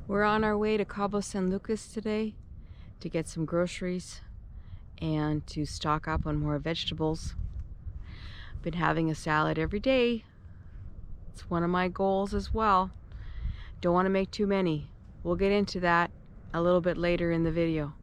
We're on our way to Cabo San Lucas today to get some groceries and to stock up on more vegetables. Been having a salad every day. It's one of my goals as well. Don't want to make too many. We'll get into that a little bit later in the video.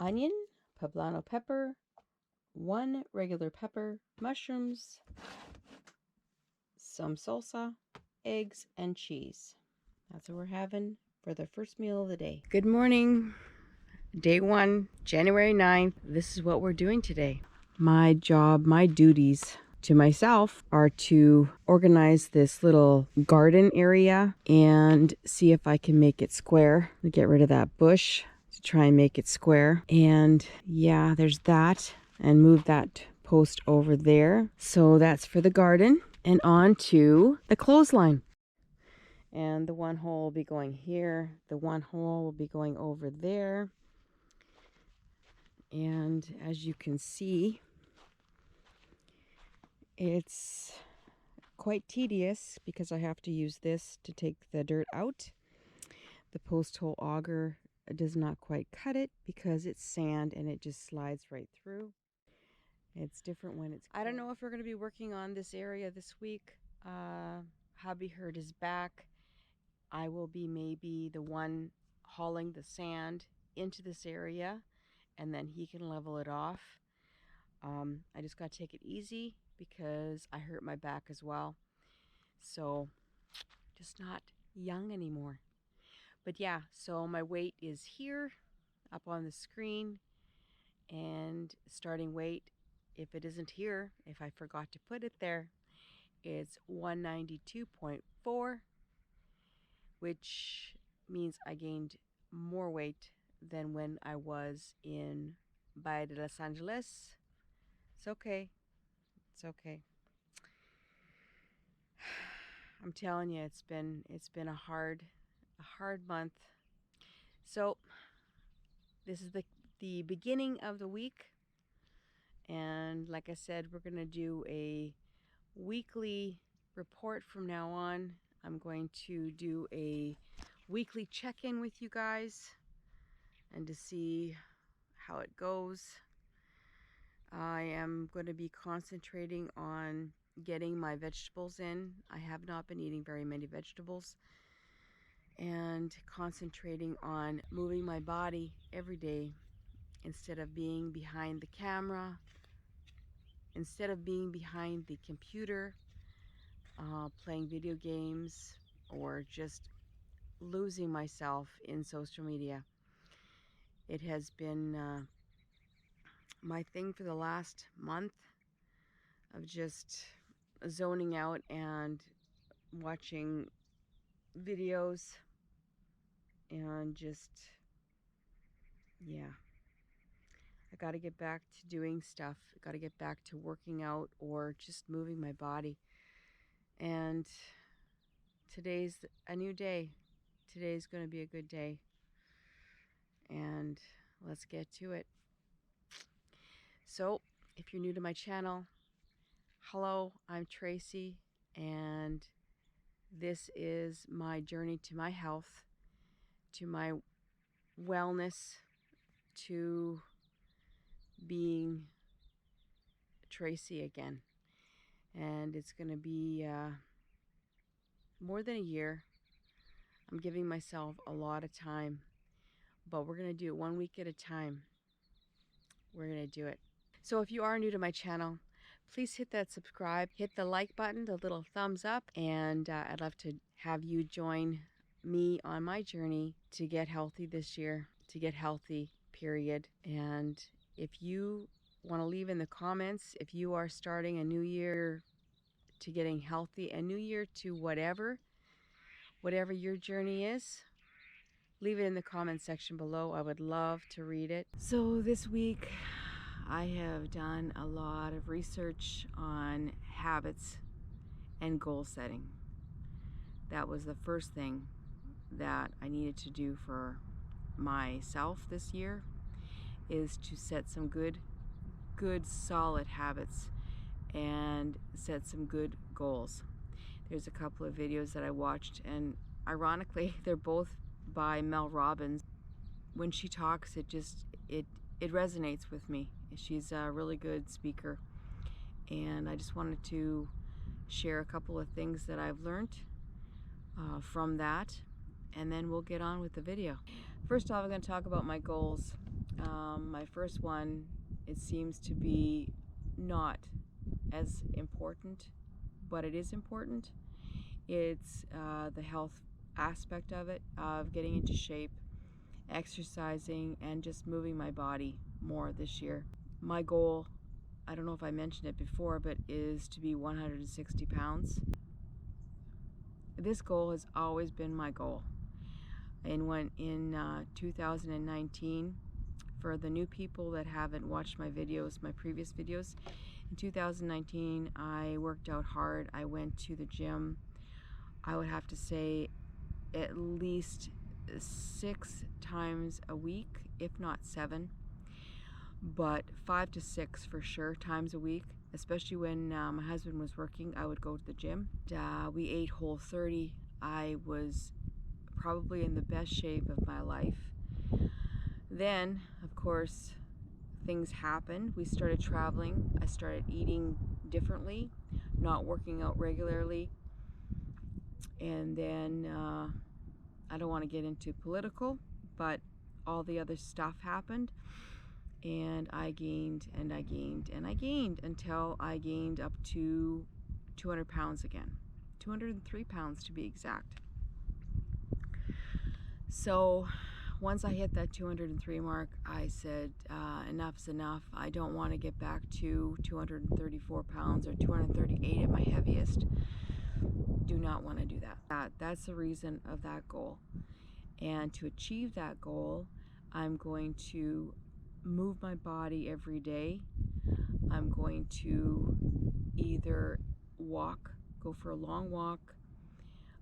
Onion, poblano pepper, 1 regular pepper, mushrooms, some salsa, eggs, and cheese. That's what we're having for the first meal of the day. Good morning. Day 1, January 9th. This is what we're doing today. My job, my duties to myself are to organize this little garden area and see if I can make it square. Get rid of that bush to try and make it square. And yeah, there's that. And move that post over there. So that's for the garden. And on to the clothesline. And the one hole will be going here. The one hole will be going over there. And as you can see, it's quite tedious because I have to use this to take the dirt out. The post hole auger does not quite cut it because it's sand and it just slides right through. It's different when it's cold. I don't know if we're going to be working on this area this week. Hubby heard his back. I will be maybe the one hauling the sand into this area, and then he can level it off. I just got to take it easy because I hurt my back as well. So just not young anymore. But yeah, so my weight is here up on the screen, and starting weight, if it isn't here, if I forgot to put it there, it's 192.4, which means I gained more weight than when I was in Bahia de Los Angeles. It's okay. It's okay. I'm telling you, it's been a hard month. So this is the beginning of the week, and like I said, we're gonna do a weekly report from now on. I'm going to do a weekly check-in with you guys and to see how it goes. I am going to be concentrating on getting my vegetables in. I have not been eating very many vegetables, and concentrating on moving my body every day instead of being behind the camera, instead of being behind the computer, playing video games, or just losing myself in social media. It has been my thing for the last month of just zoning out and watching videos and just, yeah. I got to get back to doing stuff. I got to get back to working out or just moving my body. And today's a new day. Today's going to be a good day. And let's get to it. So, if you're new to my channel, hello, I'm Tracey, and this is my journey to my health, to my wellness, to being Tracey again. And it's going to be more than a year. I'm giving myself a lot of time, but we're going to do it 1 week at a time. We're going to do it. So if you are new to my channel, please hit that subscribe, hit the like button, the little thumbs up, and I'd love to have you join me on my journey to get healthy this year, to get healthy period. And if you want to leave in the comments, if you are starting a new year to getting healthy, a new year to whatever your journey is, leave it in the comment section below. I would love to read it. So this week I have done a lot of research on habits and goal setting. That was the first thing that I needed to do for myself this year, is to set some good solid habits and set some good goals. There's a couple of videos that I watched, and ironically they're both by Mel Robbins. When she talks, it resonates with me. She's a really good speaker, and I just wanted to share a couple of things that I've learned from that, and then we'll get on with the video. First off, I'm going to talk about my goals. My first one, it seems to be not as important, but it is important. It's the health aspect of it, of getting into shape, exercising, and just moving my body more this year. My goal, I don't know if I mentioned it before, but is to be 160 pounds. This goal has always been my goal. And when in 2019, for the new people that haven't watched my videos, my previous videos, in 2019 I worked out hard. I went to the gym, I would have to say at least 6 times a week, if not 7, but 5 to 6 for sure times a week. Especially when my husband was working, I would go to the gym. We ate Whole30. I was probably in the best shape of my life. Then, of course, things happened. We started traveling. I started eating differently, not working out regularly. And then, I don't want to get into political, but all the other stuff happened. And I gained and I gained and I gained until I gained up to 200 pounds again. 203 pounds to be exact. So once I hit that 203 mark, I said, enough's enough. I don't want to get back to 234 pounds or 238 at my heaviest. Do not want to do that. That's the reason of that goal. And to achieve that goal, I'm going to move my body every day. I'm going to either walk, go for a long walk.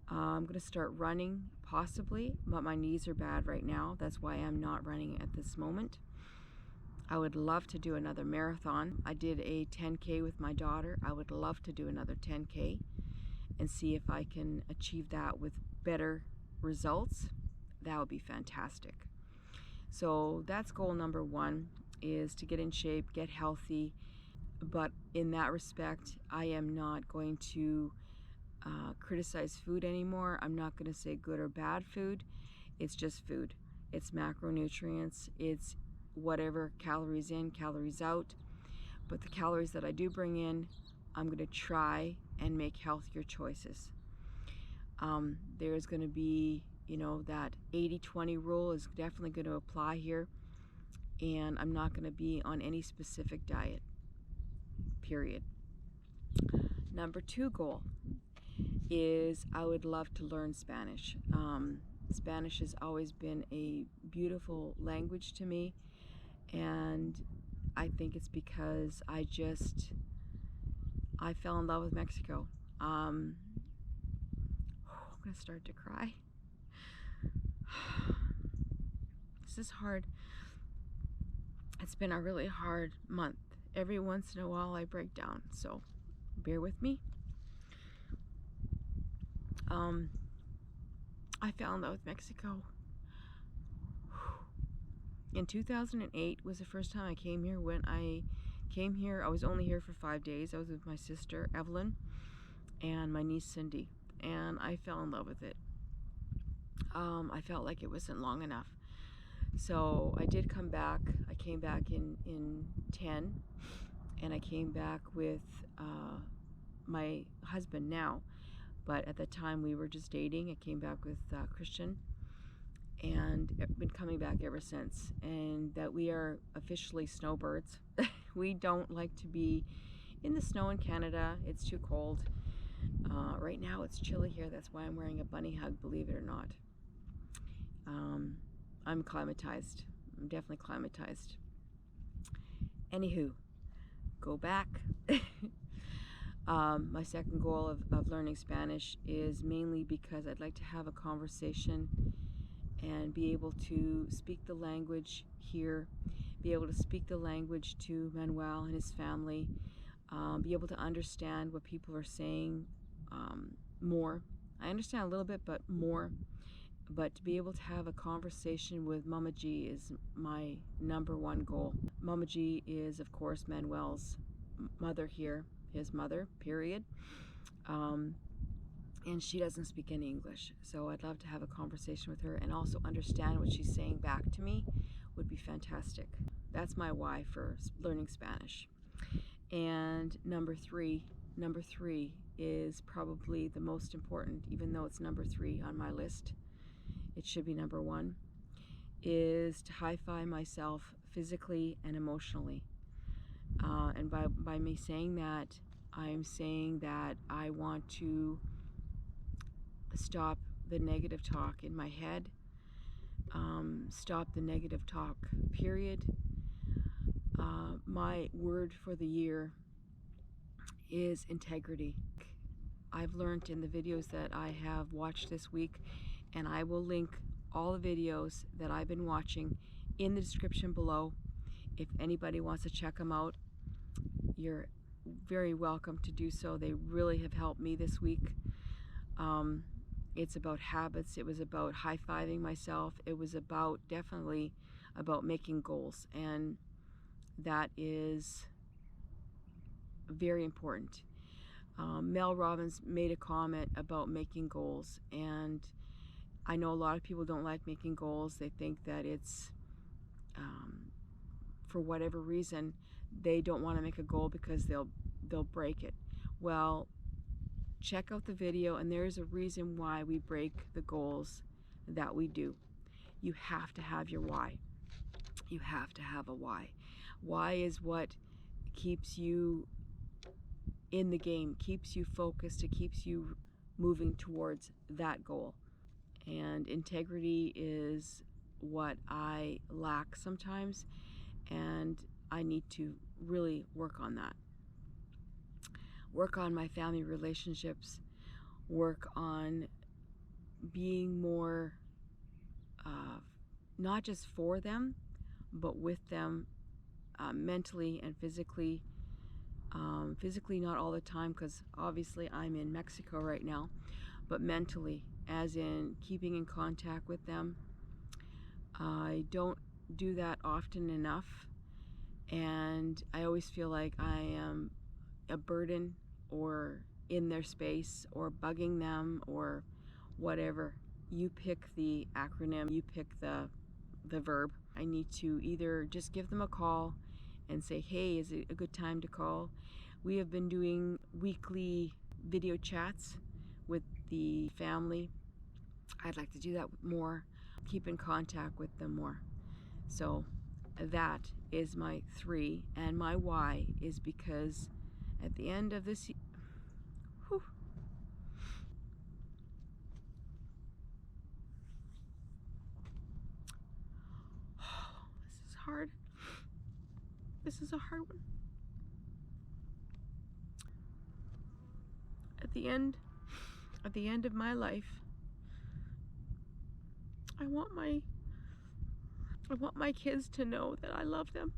I'm going to start running, possibly, but my knees are bad right now. That's why I'm not running at this moment. I would love to do another marathon. I did a 10K with my daughter. I would love to do another 10K and see if I can achieve that with better results. That would be fantastic. So that's goal number 1, is to get in shape, get healthy. But in that respect, I am not going to criticize food anymore. I'm not going to say good or bad food. It's just food. It's macronutrients. It's whatever, calories in, calories out. But the calories that I do bring in, I'm going to try and make healthier choices. There's going to be, that 80-20 rule is definitely going to apply here. And I'm not going to be on any specific diet, period. Number 2 goal is I would love to learn Spanish. Spanish has always been a beautiful language to me, and I think it's because I fell in love with Mexico. I'm gonna start to cry. This is hard. It's been a really hard month. Every once in a while I break down, so bear with me. I fell in love with Mexico. In 2008 was the first time I came here. When I came here, I was only here for 5 days. I was with my sister, Evelyn, and my niece, Cindy, and I fell in love with it. I felt like it wasn't long enough. So I did come back. I came back in 10, and I came back with my husband now. But at the time we were just dating. I came back with Christian, and been coming back ever since, and that we are officially snowbirds. We don't like to be in the snow in Canada. It's too cold. Right now it's chilly here. That's why I'm wearing a bunny hug, believe it or not. I'm acclimatized. I'm definitely acclimatized. Anywho, go back. My second goal of learning Spanish is mainly because I'd like to have a conversation and be able to speak the language here, be able to speak the language to Manuel and his family, be able to understand what people are saying more. I understand a little bit, but more. But to be able to have a conversation with Mama G is my number one goal. Mama G is, of course, Manuel's mother here, his mother, period. And she doesn't speak any English, so I'd love to have a conversation with her and also understand what she's saying back to me. Would be fantastic. That's my why for learning Spanish. And number three is probably the most important, even though it's number 3 on my list. It should be number 1, is to high-five myself physically and emotionally. And by me saying that, I'm saying that I want to stop the negative talk in my head, stop the negative talk, period. My word for the year is integrity. I've learned in the videos that I have watched this week, and I will link all the videos that I've been watching in the description below. If anybody wants to check them out, you're very welcome to do so. They really have helped me this week. It's about habits. It was about high-fiving myself. It was definitely about making goals, and that is very important. Mel Robbins made a comment about making goals, and I know a lot of people don't like making goals. They think that it's, for whatever reason, they don't want to make a goal because they'll break it. Well, check out the video, and there's a reason why we break the goals that we do. You have to have your why. You have to have a why. Why is what keeps you in the game, keeps you focused, it keeps you moving towards that goal. And integrity is what I lack sometimes, and I need to really work on that. Work on my family relationships, work on being more, not just for them, but with them, mentally and physically. Physically not all the time, because obviously I'm in Mexico right now, but mentally, as in keeping in contact with them. I don't do that often enough, and I always feel like I am a burden or in their space or bugging them or whatever. You pick the acronym, you pick the verb. I need to either just give them a call and say, hey, is it a good time to call? We have been doing weekly video chats with the family. I'd like to do that more, keep in contact with them more. So that is my 3, and my why is because at the end of this whew, this is hard. This is a hard one. At the end of my life, I want my kids to know that I love them.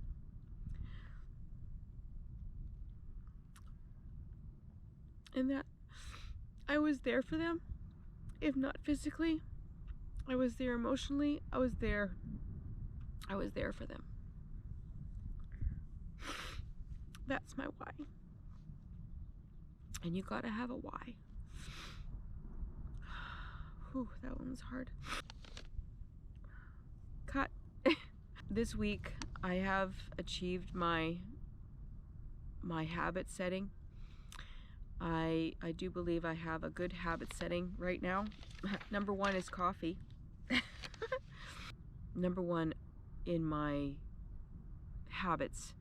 And that I was there for them. If not physically, I was there emotionally. I was there for them. That's my why. And you gotta have a why. Whew, that one was hard. Cut. This week I have achieved my habit setting. I do believe I have a good habit setting right now. Number 1 is coffee. number one in my habits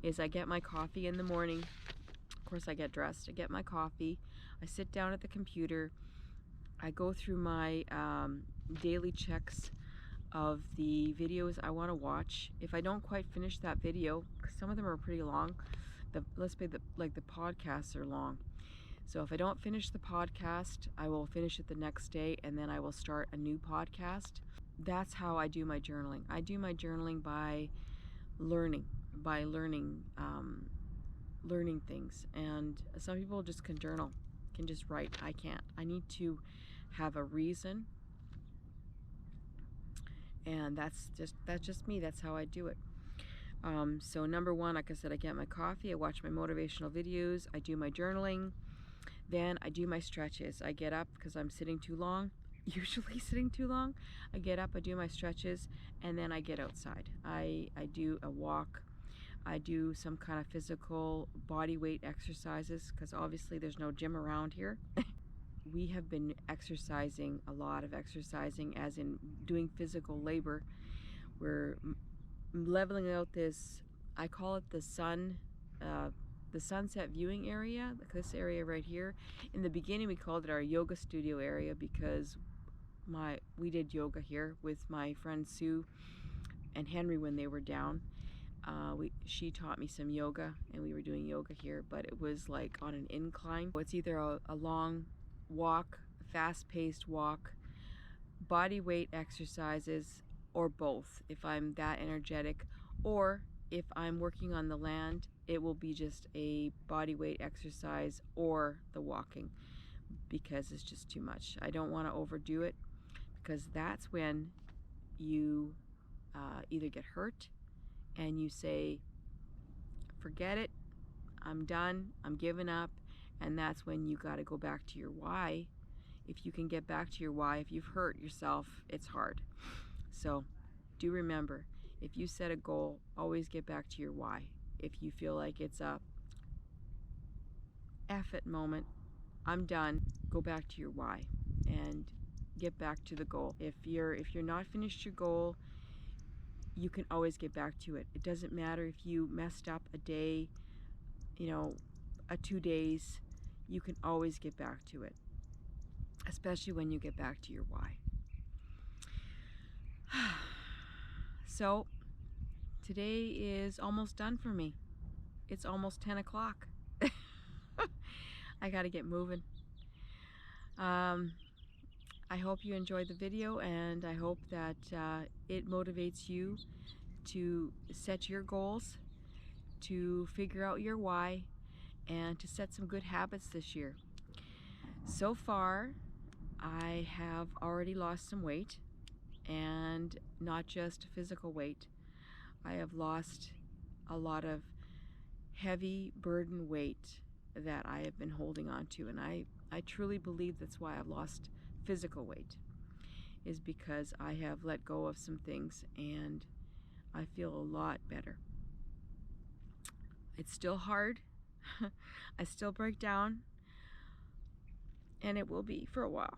is I get my coffee in the morning. Of course, I get dressed, I get my coffee, I sit down at the computer, I go through my daily checks of the videos I want to watch. If I don't quite finish that video, because some of them are pretty long, let's say like the podcasts are long. So if I don't finish the podcast, I will finish it the next day, and then I will start a new podcast. That's how I do my journaling. I do my journaling by learning, learning things. And some people just can journal, can just write. I can't. I need to have a reason, and that's just me. That's how I do it. So number one, like I said, I get my coffee, I watch my motivational videos, I do my journaling, then I do my stretches. I get up because I'm sitting too long, usually sitting too long. I get up, I do my stretches, and then I get outside. I do a walk. I do some kind of physical body weight exercises because obviously there's no gym around here. We have been exercising, a lot of exercising, as in doing physical labor. We're leveling out this, I call it the sunset viewing area, this area right here. In the beginning we called it our yoga studio area because we did yoga here with my friend Sue and Henry when they were down. She taught me some yoga and we were doing yoga here, but it was like on an incline. It's either a long walk, fast-paced walk, body weight exercises, or both if I'm that energetic, or if I'm working on the land, it will be just a body weight exercise or the walking because it's just too much. I don't want to overdo it because that's when you either get hurt and you say, forget it, I'm done, I'm giving up, and that's when you got to go back to your why. If you can get back to your why, if you've hurt yourself, it's hard. So do remember, if you set a goal, always get back to your why. If you feel like it's a F it moment, I'm done, go back to your why and get back to the goal. If you're not finished your goal, you can always get back to it. It doesn't matter if you messed up a day, 2 days, you can always get back to it, especially when you get back to your why. So today is almost done for me. It's almost 10 o'clock. I gotta get moving. I hope you enjoyed the video, and I hope that it motivates you to set your goals, to figure out your why, and to set some good habits this year. So far, I have already lost some weight, and not just physical weight. I have lost a lot of heavy burden weight that I have been holding on to, and I truly believe that's why I've lost physical weight, is because I have let go of some things and I feel a lot better. It's still hard. I still break down, and it will be for a while.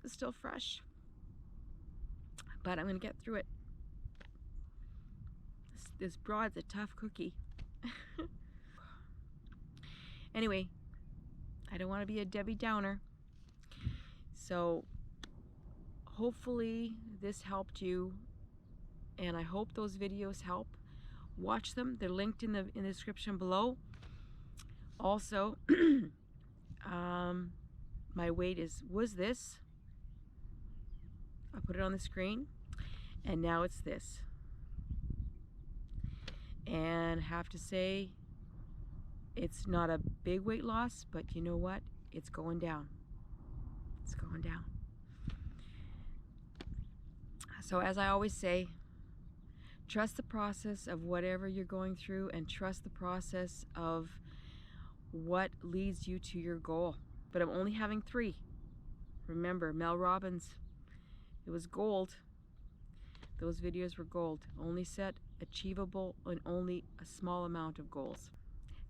It's still fresh, but I'm gonna get through it. This broad's a tough cookie. Anyway, I don't want to be a Debbie Downer. So hopefully this helped you, and I hope those videos help. Watch them. They're linked in the description below. Also, my weight was this. I put it on the screen, and now it's this. And I have to say, it's not a big weight loss, but you know what? It's going down. It's going down. So as I always say, trust the process of whatever you're going through, and trust the process of what leads you to your goal. But I'm only having 3. Remember, Mel Robbins, it was gold. Those videos were gold. Only set achievable and only a small amount of goals.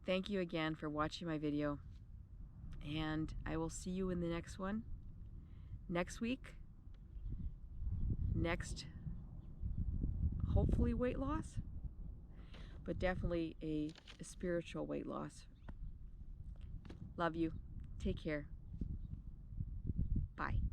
Thank you again for watching my video, and I will see you in the next one, next week, next hopefully weight loss, but definitely a spiritual weight loss. Love you. Take care. Bye.